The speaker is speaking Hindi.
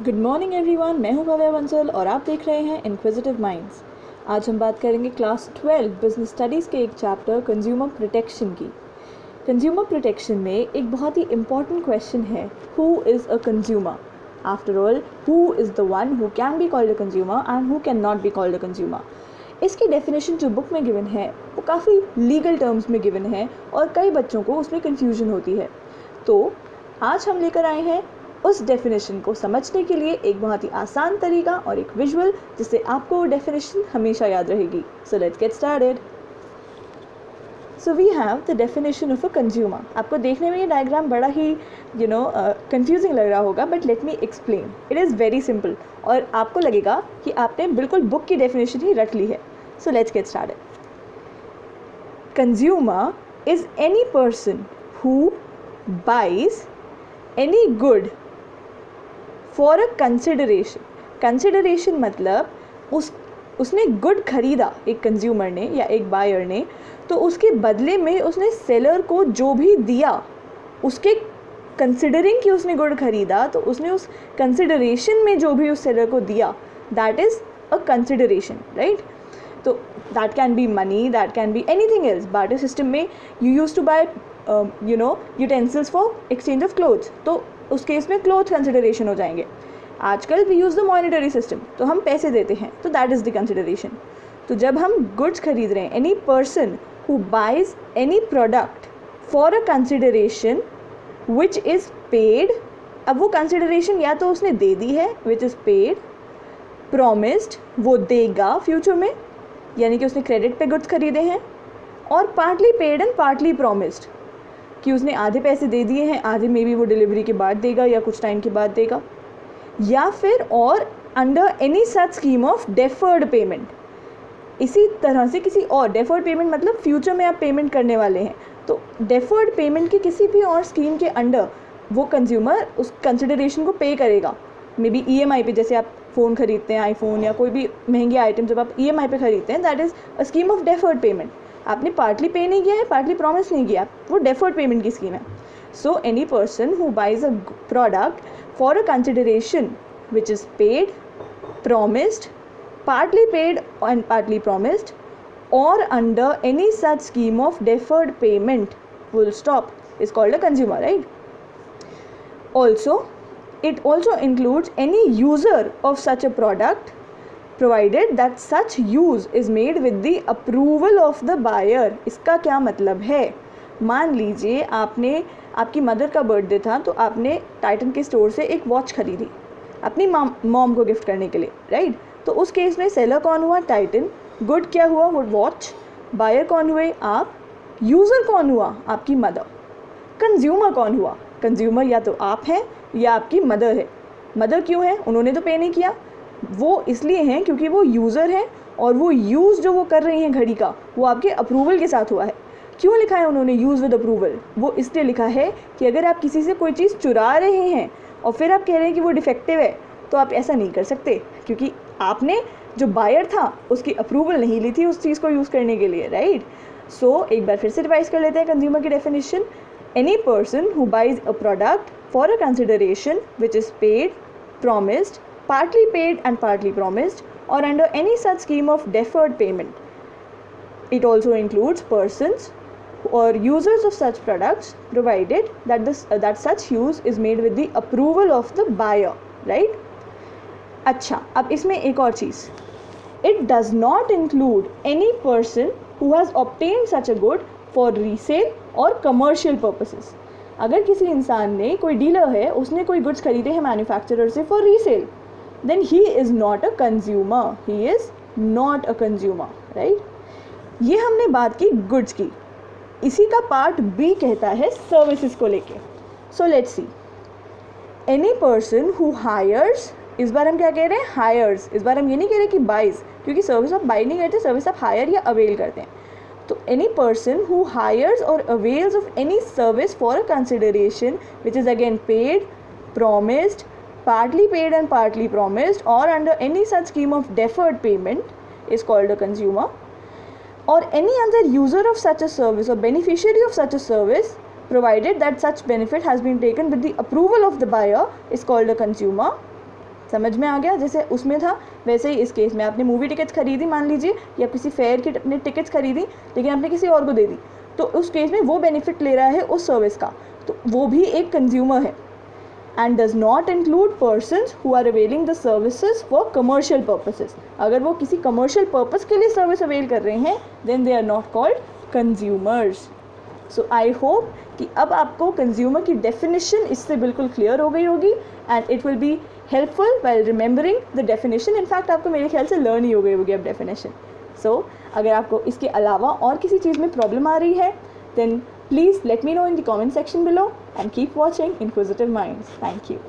गुड मॉर्निंग एवरीवन, मैं हूं भव्या बंसल और आप देख रहे हैं इनक्विजिटिव माइंड्स। आज हम बात करेंगे क्लास 12 बिजनेस स्टडीज़ के एक चैप्टर कंज्यूमर प्रोटेक्शन की। कंज्यूमर प्रोटेक्शन में एक बहुत ही इम्पॉर्टेंट क्वेश्चन है, who is a consumer. After all, who is the one who can be called a consumer and who can not be called a consumer. इसकी डेफिनेशन जो बुक में गिवन है वो काफ़ी लीगल टर्म्स में गिवन है और कई बच्चों को उसमें कन्फ्यूजन होती है। तो आज हम लेकर आए हैं उस डेफिनेशन को समझने के लिए एक बहुत ही आसान तरीका और एक विजुअल, जिससे आपको वो डेफिनेशन हमेशा याद रहेगी। So let's get started. So we have the definition of a consumer. आपको देखने में ये डायग्राम बड़ा ही कंफ्यूजिंग लग रहा होगा, but let me explain. It is very simple और आपको लगेगा कि आपने बिल्कुल बुक की डेफिनेशन ही रट ली है। So let's get started. Consumer is any person who buys any good for a consideration. Consideration मतलब उसने गुड खरीदा, एक कंज्यूमर ने या एक बायर ने, तो उसके बदले में उसने सेलर को जो भी दिया, उसके कंसिडरिंग कि उसने गुड खरीदा, तो उसने उस कंसिडरेशन में जो भी उस सेलर को दिया, that is a consideration, right. तो that can be money, that can be anything else. Barter system में you use to buy utensils for exchange of clothes, तो उस केस में क्लोथ कंसिडरेशन हो जाएंगे। आजकल we use the monetary system, तो हम पैसे देते हैं, तो दैट इज़ द कंसिडरेशन। तो जब हम गुड्स खरीद रहे हैं, any person who buys any product for a consideration which is paid. अब वो कंसिडरेशन या तो उसने दे दी है, विच इज़ पेड, प्रॉमिस्ड वो देगा फ्यूचर में, यानी कि उसने क्रेडिट पे गुड्स खरीदे हैं, और partly paid and partly promised कि उसने आधे पैसे दे दिए हैं, आधे में भी वो डिलीवरी के बाद देगा या कुछ टाइम के बाद देगा, या फिर और under any such scheme of deferred payment. इसी तरह से किसी और डेफर्ड पेमेंट मतलब फ्यूचर में आप पेमेंट करने वाले हैं, तो डेफर्ड पेमेंट की किसी भी और स्कीम के अंडर वो कंज्यूमर उस कंसिडरेशन को पे करेगा। मे बी EMI पे, जैसे आप फ़ोन खरीदते हैं, आईफोन या कोई भी महंगी आइटम जब आप EMI पे खरीदते हैं, that is a scheme of deferred payment. आपने पार्टली पे नहीं किया है, पार्टली प्रॉमिस नहीं किया, वो डेफर्ड पेमेंट की स्कीम है। So any person who buys a product for a consideration which is paid, promised, partly paid and partly promised, or under any such scheme of deferred payment, full stop, is called a consumer, right? Also, it also includes any user of such a product, provided that such use is made with the approval of the buyer. इसका क्या मतलब है? मान लीजिए आपकी मदर का बर्थडे था, तो आपने टाइटन के स्टोर से एक वॉच खरीदी अपनी मॉम को गिफ्ट करने के लिए, राइट। तो उस केस में सेलर कौन हुआ? टाइटन। गुड क्या हुआ? वो वॉच। बायर कौन हुए? आप। यूज़र कौन हुआ? आपकी मदर। कंज्यूमर कौन हुआ? कंज्यूमर या तो आप हैं या आपकी मदर है। मदर क्यों है? उन्होंने तो पे नहीं किया, वो इसलिए हैं क्योंकि वो यूज़र हैं और वो यूज़ जो वो कर रही हैं घड़ी का, वो आपके अप्रूवल के साथ हुआ है। क्यों लिखा है उन्होंने यूज़ विद अप्रूवल? वो इसलिए लिखा है कि अगर आप किसी से कोई चीज़ चुरा रहे हैं और फिर आप कह रहे हैं कि वो डिफेक्टिव है, तो आप ऐसा नहीं कर सकते, क्योंकि आपने जो बायर था उसकी अप्रूवल नहीं ली थी उस चीज़ को यूज़ करने के लिए, राइट। सो एक बार फिर से रिवाइज कर लेते हैं कंज्यूमर की definition. Any person who buys a product for a consideration which is paid, promised, partly paid and partly promised, or under any such scheme of deferred payment. It also includes persons or users of such products, provided that such use is made with the approval of the buyer, right? अच्छा, अब इसमें एक और चीज़, it does not include any person who has obtained such a good for resale or commercial purposes. अगर किसी इंसान ने, कोई डीलर है, उसने कोई गुड्स खरीदे हैं मैन्युफैक्चरर से for resale, then he is not a consumer, he is not a consumer, right? ये हमने बात की गुड्स की। इसी का पार्ट B कहता है सर्विसेज को लेके। So let's see, any person who hires, इस बार हम क्या कह रहे हैं? हायर्स। इस बार हम ये नहीं कह रहे कि बाइज, क्योंकि सर्विस आप बाई नहीं करते, सर्विस आप हायर या अवेल करते हैं। तो एनी पर्सन हु हायर्स और avails of any service for a consideration which is again paid, promised, partly paid and partly promised, or under any such scheme of deferred payment is called a consumer, or any other user of such a service or beneficiary of such a service, provided that such benefit has been taken with the approval of the buyer, is called a consumer. समझ में आ गया? जैसे उसमें था वैसे ही इस केस में आपने मूवी टिकट्स खरीदी मान लीजिए, या किसी फेयर की अपने टिकट्स खरीदी लेकिन आपने किसी और को दे दी, तो उस केस में वो बेनिफिट ले रहा है उस सर्विस का, तो वो भी एक कंज्यूमर है। And does not include persons who are availing the services for commercial purposes. अगर वो किसी कमर्शियल पर्पस के लिए सर्विस अवेल कर रहे हैं then they are not called consumers. So I hope कि अब आपको कंज्यूमर की डेफिनेशन इससे बिल्कुल क्लियर हो गई होगी and it will be helpful while remembering the definition. In fact आपको मेरे ख्याल से लर्न ही हो गई होगी अब डेफिनेशन। सो अगर आपको इसके अलावा और किसी चीज़ में प्रॉब्लम आ रही है then please let me know in the comment section below and keep watching Inquisitive Minds. Thank you.